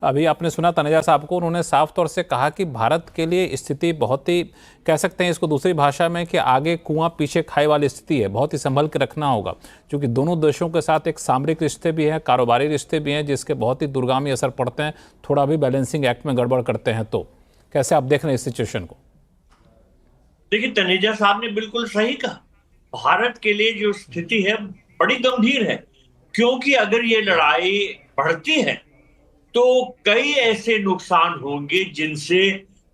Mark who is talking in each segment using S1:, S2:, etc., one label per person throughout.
S1: अभी आपने सुना तनेजा साहब को, उन्होंने साफ तौर से कहा कि भारत के लिए स्थिति बहुत ही, कह सकते हैं इसको दूसरी भाषा में, कि आगे कुआं पीछे खाई वाली स्थिति है। बहुत ही संभल के रखना होगा, क्योंकि दोनों देशों के साथ एक सामरिक रिश्ते भी हैं, कारोबारी रिश्ते भी हैं, जिसके बहुत ही दूरगामी असर पड़ते हैं थोड़ा भी बैलेंसिंग एक्ट में गड़बड़ करते हैं तो। कैसे आप देख रहे हैं इस सिचुएशन को?
S2: देखिए, तनेजा साहब ने बिल्कुल सही कहा। भारत के लिए जो स्थिति है बड़ी गंभीर है, क्योंकि अगर ये लड़ाई बढ़ती है तो कई ऐसे नुकसान होंगे जिनसे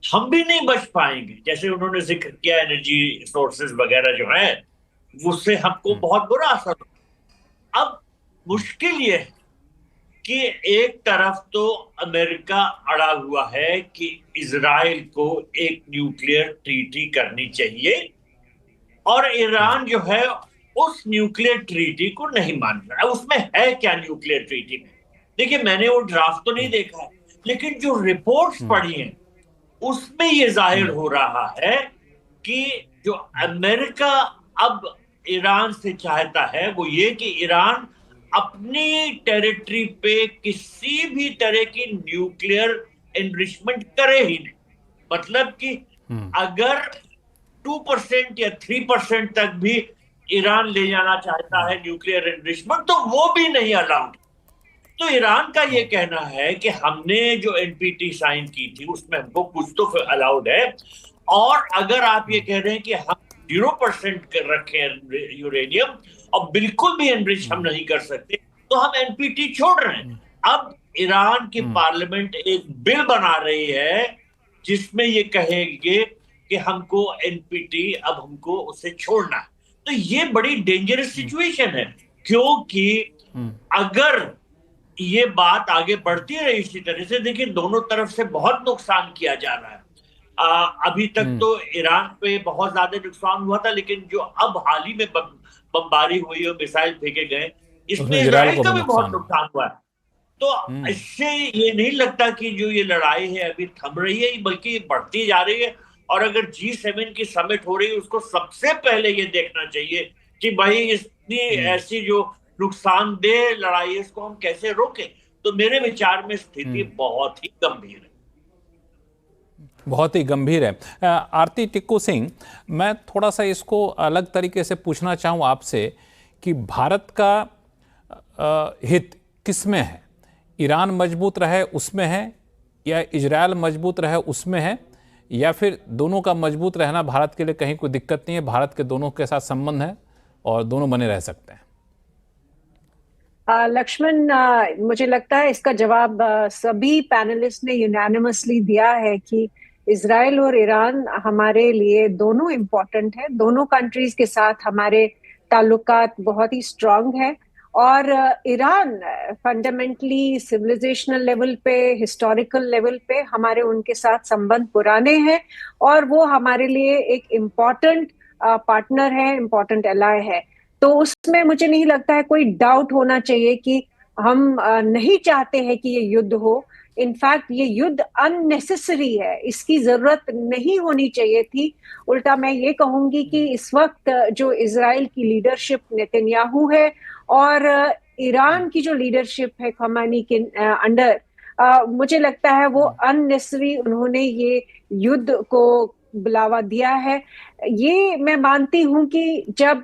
S2: हम भी नहीं बच पाएंगे। जैसे उन्होंने जिक्र किया, एनर्जी सोर्सेज वगैरह जो है, उससे हमको बहुत बुरा असर होगा। अब मुश्किल ये है कि एक तरफ तो अमेरिका अड़ा हुआ है कि इजराइल को एक न्यूक्लियर ट्रीटी करनी चाहिए, और ईरान जो है उस न्यूक्लियर ट्रीटी को नहीं मान रहा है। उसमें है क्या न्यूक्लियर ट्रीटी में? देखिए, मैंने वो ड्राफ्ट तो नहीं देखा है, लेकिन जो रिपोर्ट्स पढ़ी हैं उसमें ये जाहिर हो रहा है कि जो अमेरिका अब ईरान से चाहता है वो ये कि ईरान अपनी टेरिटरी पे किसी भी तरह की न्यूक्लियर एनरिचमेंट करे ही नहीं। मतलब कि अगर 2% या 3% तक भी ईरान ले जाना चाहता है न्यूक्लियर एनरिचमेंट, तो वो भी नहीं अलाउड। तो ईरान का ये कहना है कि हमने जो एनपीटी साइन की थी उसमें हमको कुछ तो अलाउड है, और अगर आप ये कह रहे हैं कि हम 0% कर रखे हैं यूरेनियम और बिल्कुल भी एनरिच हम नहीं कर सकते, तो हम एनपीटी छोड़ रहे हैं। अब ईरान की पार्लियामेंट एक बिल बना रही है जिसमें ये कहेंगे कि हमको एनपीटी अब हमको उसे छोड़ना है। तो ये बड़ी डेंजरस सिचुएशन है, क्योंकि अगर ये बात आगे बढ़ती रही इसी तरह से, देखिए दोनों तरफ से बहुत नुकसान किया जा रहा है। अभी तक तो ईरान पे बहुत ज्यादा नुकसान हुआ था, लेकिन जो अब हाल ही में बमबारी हुई और मिसाइल फेंके गए,
S1: उसमें
S2: इसमें
S1: इजरायल
S2: इसराइल
S1: को
S2: का
S1: भी
S2: भी बहुत
S1: नुकसान हुआ।
S2: नुकसान हुआ है। तो इससे ये नहीं लगता कि जो ये लड़ाई है अभी थम रही है, बल्कि ये बढ़ती जा रही है। और अगर G7 की समिट हो रही है, उसको सबसे पहले ये देखना चाहिए कि भाई इतनी ऐसी जो नुकसानदेह लड़ाई है इसको हम कैसे रोकें। तो मेरे विचार में स्थिति बहुत ही गंभीर है।
S1: बहुत ही गंभीर है। आरती टिक्कू सिंह, मैं थोड़ा सा इसको अलग तरीके से पूछना चाहूँ आपसे कि भारत का हित किस में है? ईरान मजबूत रहे उसमें है, या इजरायल मजबूत रहे उसमें है, या फिर दोनों का मजबूत रहना भारत के लिए कहीं कोई दिक्कत नहीं है, भारत के दोनों के साथ संबंध है और दोनों बने रह सकते हैं?
S3: लक्ष्मण, मुझे लगता है इसका जवाब सभी पैनलिस्ट ने यूनानिमसली दिया है कि इजराइल और ईरान हमारे लिए दोनों इम्पोर्टेंट है। दोनों कंट्रीज के साथ हमारे ताल्लुकात बहुत ही स्ट्रांग है। और ईरान फंडामेंटली सिविलाइजेशनल लेवल पे, हिस्टोरिकल लेवल पे हमारे उनके साथ संबंध पुराने हैं, और वो हमारे लिए एक इम्पोर्टेंट पार्टनर है, इम्पोर्टेंट एलाय है। तो उसमें मुझे नहीं लगता है कोई डाउट होना चाहिए कि हम नहीं चाहते हैं कि ये युद्ध हो। इनफैक्ट ये युद्ध अननेसेसरी है, इसकी जरूरत नहीं होनी चाहिए थी। उल्टा मैं ये कहूंगी कि इस वक्त जो इजराइल की लीडरशिप नेतन्याहू है, और ईरान की जो लीडरशिप है खमेनी के अंडर, मुझे लगता है वो अननेसेसरी उन्होंने ये युद्ध को बुलावा दिया है। ये मैं मानती हूं कि जब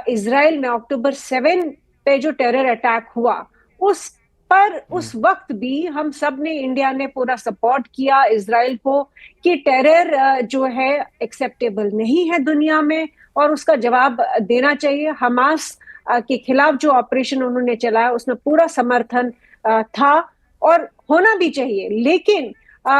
S3: इसराइल में अक्टूबर 7 पे जो टेरर अटैक हुआ, उस पर उस वक्त भी हम सब ने, इंडिया ने पूरा सपोर्ट किया इसराइल को कि टेरर जो है एक्सेप्टेबल नहीं है दुनिया में, और उसका जवाब देना चाहिए। हमास के खिलाफ जो ऑपरेशन उन्होंने चलाया उसमें पूरा समर्थन था, और होना भी चाहिए। लेकिन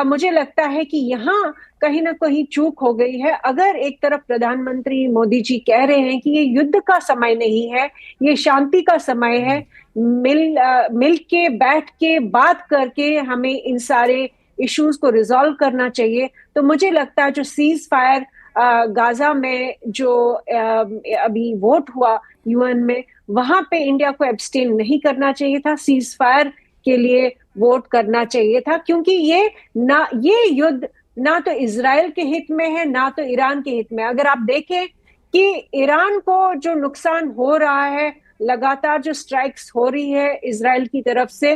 S3: मुझे लगता है कि यहाँ कहीं ना कहीं चूक हो गई है। अगर एक तरफ प्रधानमंत्री मोदी जी कह रहे हैं कि ये युद्ध का समय नहीं है, ये शांति का समय है, मिल के बैठ के बात करके हमें इन सारे इश्यूज को रिजॉल्व करना चाहिए, तो मुझे लगता है जो सीज फायर गाजा में जो अभी वोट हुआ यूएन में, वहां पे इंडिया को एब्सटेन नहीं करना चाहिए था, सीज फायर के लिए वोट करना चाहिए था। क्योंकि ये युद्ध ना तो इसराइल के हित में है, ना तो ईरान के हित में। अगर आप देखें कि ईरान को जो नुकसान हो रहा है, लगातार जो स्ट्राइक्स हो रही है इसराइल की तरफ से,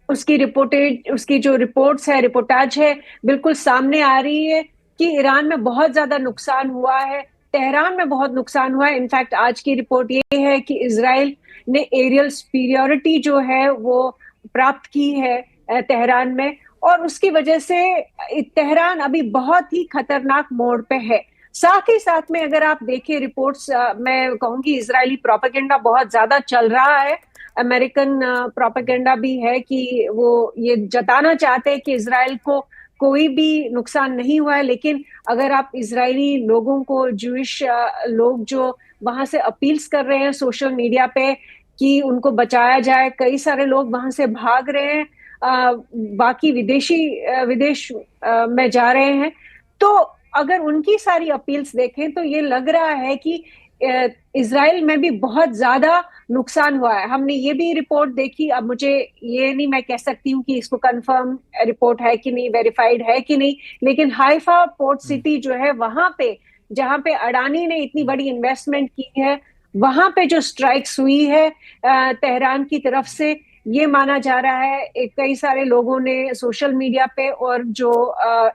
S3: उसकी जो रिपोर्ट्स है, रिपोर्टाज है, बिल्कुल सामने आ रही है कि ईरान में बहुत ज्यादा नुकसान हुआ है, तेहरान में बहुत नुकसान हुआ है। इनफैक्ट आज की रिपोर्ट ये है कि इजराइल ने एरियल सुपीरियोरिटी जो है वो प्राप्त की है तेहरान में, और उसकी वजह से तेहरान अभी बहुत ही खतरनाक मोड़ पे है। साथ ही साथ में अगर आप देखें रिपोर्ट्स, मैं कहूंगी इजरायली प्रोपेगेंडा बहुत ज्यादा चल रहा है। अमेरिकन प्रोपेगेंडा भी है कि वो ये जताना चाहते हैं कि इजराइल को कोई भी नुकसान नहीं हुआ है, लेकिन अगर आप इजरायली लोगों को, जूइश लोग जो वहां से अपील्स कर रहे हैं सोशल मीडिया पे कि उनको बचाया जाए, कई सारे लोग वहां से भाग रहे हैं, बाकी विदेश में जा रहे हैं। तो अगर उनकी सारी अपील्स देखें तो ये लग रहा है कि इजराइल में भी बहुत ज्यादा नुकसान हुआ है। हमने ये भी रिपोर्ट देखी, अब मुझे ये नहीं मैं कह सकती हूँ कि इसको कंफर्म रिपोर्ट है कि नहीं, वेरीफाइड है कि नहीं, लेकिन हाइफा पोर्ट सिटी जो है वहां पे, जहां पे अडानी ने इतनी बड़ी इन्वेस्टमेंट की है, वहां पे जो स्ट्राइक्स हुई है तेहरान की तरफ से, ये माना जा रहा है, कई सारे लोगों ने सोशल मीडिया पे और जो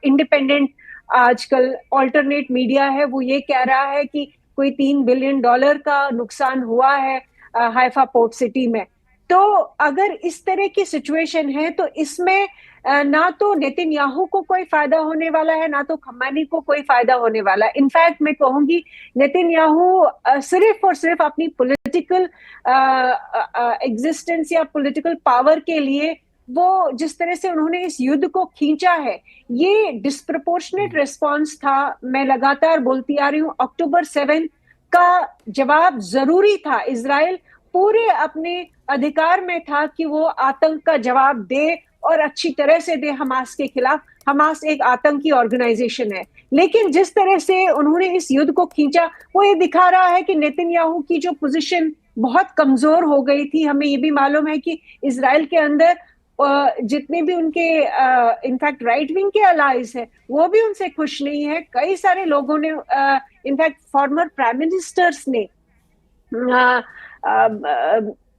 S3: इंडिपेंडेंट आजकल ऑल्टरनेट मीडिया है वो ये कह रहा है कि कोई $3 बिलियन का नुकसान हुआ है हाइफा पोर्ट सिटी में। तो अगर इस तरह की सिचुएशन है तो इसमें ना तो नेतन्याहू को कोई फायदा होने वाला है, ना तो खमेनी को कोई फायदा होने वाला है। इनफैक्ट मैं कहूंगी नेतन्याहू सिर्फ और सिर्फ अपनी पॉलिटिकल एग्जिस्टेंस या पॉलिटिकल पावर के लिए, वो जिस तरह से उन्होंने इस युद्ध को खींचा है, ये डिस्प्रपोर्शनेट रिस्पॉन्स था। मैं लगातार बोलती आ रही हूँ, अक्टूबर 7 का जवाब जरूरी था। इजराइल पूरे अपने अधिकार में था कि वो आतंक का जवाब दे और अच्छी तरह से दे हमास के खिलाफ। हमास एक आतंकी ऑर्गेनाइजेशन है, लेकिन जिस तरह से उन्होंने इस युद्ध को खींचा वो ये दिखा रहा है कि नेतन्याहू की जो पोजीशन बहुत कमजोर हो गई थी। हमें ये भी मालूम है कि इजराइल के अंदर जितने भी उनके इनफैक्ट राइट विंग के अलाइज है वो भी उनसे खुश नहीं है। कई सारे लोगों ने, इनफैक्ट फॉर्मर प्राइम मिनिस्टर्स ने,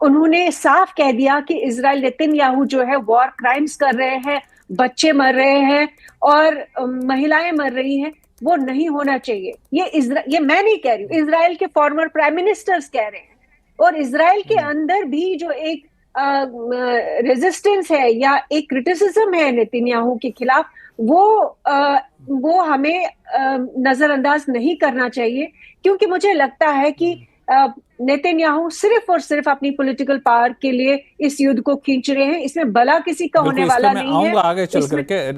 S3: उन्होंने साफ कह दिया कि इजराइल नेतन्याहू जो है वॉर क्राइम्स कर रहे हैं, बच्चे मर रहे हैं और महिलाएं मर रही हैं, वो नहीं होना चाहिए। ये मैं नहीं कह रही हूँ, इजराइल के फॉर्मर प्राइम मिनिस्टर्स कह रहे हैं। और इजराइल के अंदर भी जो एक रेजिस्टेंस है या एक क्रिटिसिज्म है नेतन्याहू के खिलाफ, वो हमें नजरअंदाज नहीं करना चाहिए, क्योंकि मुझे लगता है कि नेतन्याहू सिर्फ और सिर्फ अपनी पॉलिटिकल पावर के लिए इस युद्ध को खींच रहे हैं। इसमें भला किसी का होने वाला नहीं है।
S1: आगे चल करके